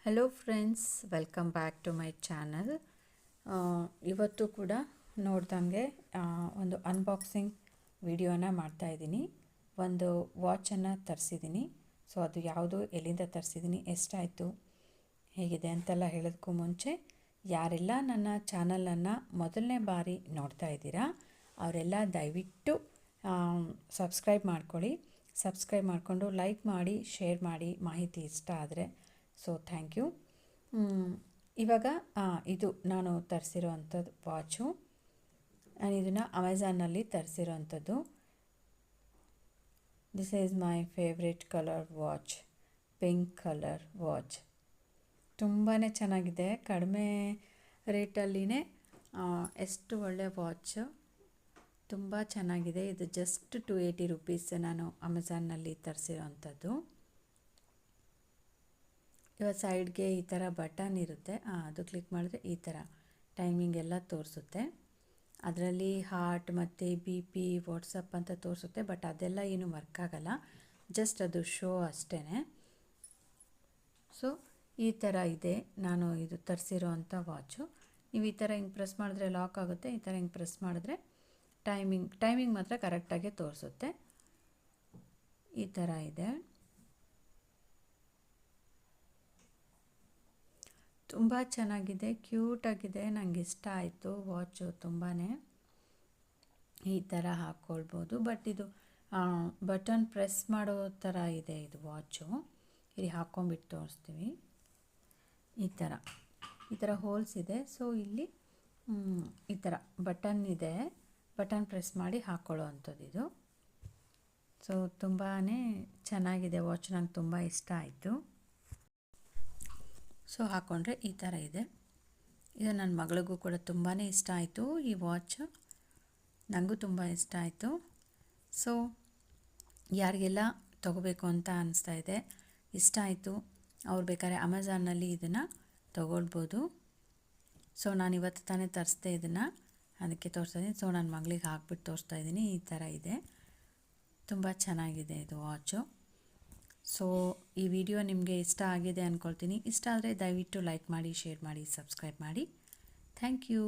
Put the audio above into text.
Hello friends, welcome back to my channel. ಇವತ್ತು ಕೂಡ ನೋಡ್ದಂಗೆ ಒಂದು ಅನ್ಬಾಕ್ಸಿಂಗ್ ವಿಡಿಯೋನ ಮಾಡ್ತಾಯಿದ್ದೀನಿ. ಒಂದು ವಾಚನ್ನು ತರಿಸಿದ್ದೀನಿ. ಸೊ ಅದು ಯಾವುದು, ಎಲ್ಲಿಂದ ತರಿಸಿದ್ದೀನಿ, ಎಷ್ಟಾಯಿತು, ಹೇಗಿದೆ ಅಂತೆಲ್ಲ ಹೇಳೋದಕ್ಕೂ ಮುಂಚೆ ಯಾರೆಲ್ಲ ನನ್ನ ಚಾನಲನ್ನು ಮೊದಲನೇ ಬಾರಿ ನೋಡ್ತಾ ಇದ್ದೀರಾ ಅವರೆಲ್ಲ ದಯವಿಟ್ಟು ಸಬ್ಸ್ಕ್ರೈಬ್ ಮಾಡ್ಕೊಳ್ಳಿ. ಸಬ್ಸ್ಕ್ರೈಬ್ ಮಾಡಿಕೊಂಡು ಲೈಕ್ ಮಾಡಿ, ಶೇರ್ ಮಾಡಿ, ಮಾಹಿತಿ ಇಷ್ಟ ಆದರೆ. So thank you. ಇವಾಗ ಇದು ನಾನು ತರಿಸಿರೋ ಅಂಥದ್ದು ವಾಚು. ನಾನು ಇದನ್ನು ಅಮೆಝಾನಲ್ಲಿ ತರಿಸಿರೋ ಅಂಥದ್ದು. This is my favourite colour watch, pink colour watch. ತುಂಬಾ ಚೆನ್ನಾಗಿದೆ, ಕಡಿಮೆ ರೇಟಲ್ಲಿನೇ ಎಷ್ಟು ಒಳ್ಳೆ ವಾಚ್, ತುಂಬ ಚೆನ್ನಾಗಿದೆ. ಇದು ಜಸ್ಟ್ 280 ರುಪೀಸ್ ನಾನು ಅಮೆಝಾನ್ನಲ್ಲಿ ತರಿಸಿರೋ ಅಂಥದ್ದು. ಇವಾಗ ಸೈಡ್ಗೆ ಈ ಥರ ಬಟನ್ ಇರುತ್ತೆ, ಅದು ಕ್ಲಿಕ್ ಮಾಡಿದ್ರೆ ಈ ಥರ ಟೈಮಿಂಗ್ ಎಲ್ಲ ತೋರಿಸುತ್ತೆ. ಅದರಲ್ಲಿ ಹಾರ್ಟ್ ಮತ್ತು BP, ವಾಟ್ಸಪ್ ಅಂತ ತೋರಿಸುತ್ತೆ. ಬಟ್ ಅದೆಲ್ಲ ಏನು ವರ್ಕ್ ಆಗಲ್ಲ, ಜಸ್ಟ್ ಅದು ಶೋ ಅಷ್ಟೇ. ಸೊ ಈ ಥರ ಇದೆ ನಾನು ಇದು ತರಿಸಿರೋ ಅಂಥ ವಾಚು. ನೀವು ಈ ಥರ ಹಿಂಗೆ ಪ್ರೆಸ್ ಮಾಡಿದ್ರೆ ಲಾಕ್ ಆಗುತ್ತೆ, ಈ ಥರ ಹಿಂಗೆ ಪ್ರೆಸ್ ಮಾಡಿದ್ರೆ ಟೈಮಿಂಗ್ ಮಾತ್ರ ಕರೆಕ್ಟಾಗಿ ತೋರಿಸುತ್ತೆ. ಈ ಥರ ಇದೆ, ತುಂಬ ಚೆನ್ನಾಗಿದೆ, ಕ್ಯೂಟಾಗಿದೆ, ನನಗೆ ಇಷ್ಟ ಆಯಿತು ವಾಚು ತುಂಬಾ. ಈ ಥರ ಹಾಕ್ಕೊಳ್ಬೋದು. ಬಟ್ ಇದು ಬಟನ್ ಪ್ರೆಸ್ ಮಾಡೋ ಥರ ಇದೆ ಇದು ವಾಚು. ಇಲ್ಲಿ ಹಾಕ್ಕೊಂಬಿಟ್ಟು ತೋರಿಸ್ತೀವಿ. ಈ ಥರ ಹೋಲ್ಸ್ ಇದೆ. ಸೊ ಇಲ್ಲಿ ಈ ಥರ ಬಟನ್ ಇದೆ, ಬಟನ್ ಪ್ರೆಸ್ ಮಾಡಿ ಹಾಕ್ಕೊಳ್ಳೋ ಅಂಥದ್ದು ಇದು. ಸೊ ತುಂಬಾ ಚೆನ್ನಾಗಿದೆ ವಾಚ್, ನನಗೆ ತುಂಬ ಇಷ್ಟ ಆಯಿತು. ಸೊ ಹಾಕ್ಕೊಂಡ್ರೆ ಈ ಥರ ಇದೆ. ಇದು ನನ್ನ ಮಗಳಿಗೂ ಕೂಡ ತುಂಬಾ ಇಷ್ಟ ಆಯಿತು ಈ ವಾಚ್, ನನಗೂ ತುಂಬ ಇಷ್ಟ ಆಯಿತು. ಸೊ ಯಾರಿಗೆಲ್ಲ ತೊಗೋಬೇಕು ಅಂತ ಅನಿಸ್ತಾ ಇದೆ, ಇಷ್ಟ ಆಯಿತು, ಅವ್ರು ಬೇಕಾದ್ರೆ ಅಮೆಝಾನಲ್ಲಿ ಇದನ್ನು ತೊಗೊಳ್ಬೋದು. ಸೊ ನಾನು ಇವತ್ತು ತಾನೇ ತರಿಸ್ದೆ ಇದನ್ನು, ಅದಕ್ಕೆ ತೋರಿಸ್ತಾ ಇದ್ದೀನಿ. ಸೊ ನನ್ನ ಮಗಳಿಗೆ ಹಾಕ್ಬಿಟ್ಟು ತೋರಿಸ್ತಾ ಇದ್ದೀನಿ. ಈ ಥರ ಇದೆ, ತುಂಬ ಚೆನ್ನಾಗಿದೆ ಇದು ವಾಚು. ಸೊ ಈ ವಿಡಿಯೋ ನಿಮಗೆ ಇಷ್ಟ ಆಗಿದೆ ಅಂದ್ಕೊಳ್ತೀನಿ. ಇಷ್ಟ ಆದರೆ ದಯವಿಟ್ಟು ಲೈಕ್ ಮಾಡಿ, ಶೇರ್ ಮಾಡಿ, ಸಬ್ಸ್ಕ್ರೈಬ್ ಮಾಡಿ. Thank you.